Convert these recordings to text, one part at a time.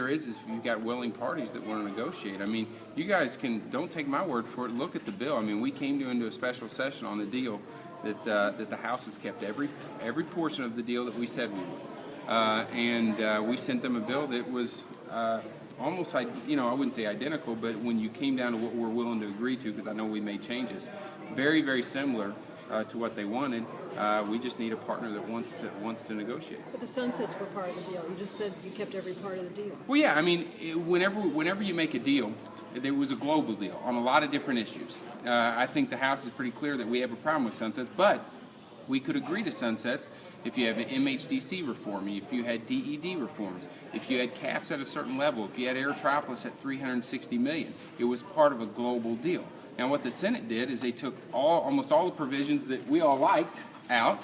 There is if you've got willing parties that want to negotiate. I mean, you guys don't take my word for it. Look at the bill. I mean, we came into a special session on the deal that the House has kept every portion of the deal that we said we would, and we sent them a bill that was almost, I wouldn't say identical, but when you came down to what we're willing to agree to, because I know we made changes, very, very similar to what they wanted. We just need a partner that wants to negotiate. But the sunsets were part of the deal. You just said you kept every part of the deal. Well, yeah. I mean, whenever you make a deal, there was a global deal on a lot of different issues. I think the House is pretty clear that we have a problem with sunsets, but we could agree to sunsets if you have an MHDC reform, if you had DED reforms, if you had caps at a certain level, if you had air travelers at $360 million. It was part of a global deal. Now, what the Senate did is they took almost all the provisions that we all liked out,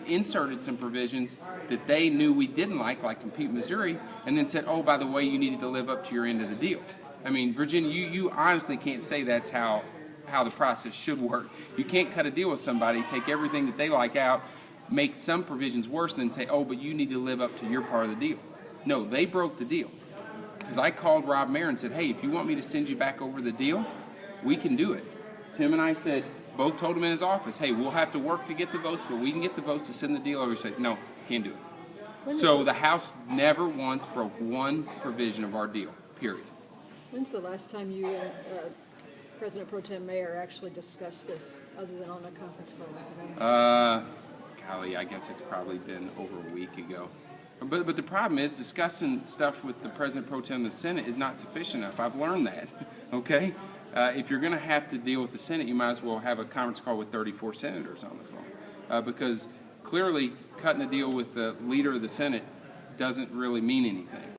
inserted some provisions that they knew we didn't like Compete Missouri, and then said, oh, by the way, you needed to live up to your end of the deal. I mean, Virginia, you honestly can't say that's how the process should work. You can't cut a deal with somebody, take everything that they like out, make some provisions worse, and then say, oh, but you need to live up to your part of the deal. No, they broke the deal. Because I called Rob Mayer and said, hey, if you want me to send you back over the deal, we can do it. Tim and I both told him in his office, hey, we'll have to work to get the votes, but we can get the votes to send the deal over. He said, no, can't do it. So the House never once broke one provision of our deal, period. When's the last time you and President Pro Tem Mayer actually discussed this, other than on a conference call? Golly, I guess it's probably been over a week ago. But the problem is discussing stuff with the President Pro Tem of the Senate is not sufficient enough. I've learned that, okay? If you're going to have to deal with the Senate, you might as well have a conference call with 34 senators on the phone. Because clearly cutting a deal with the leader of the Senate doesn't really mean anything.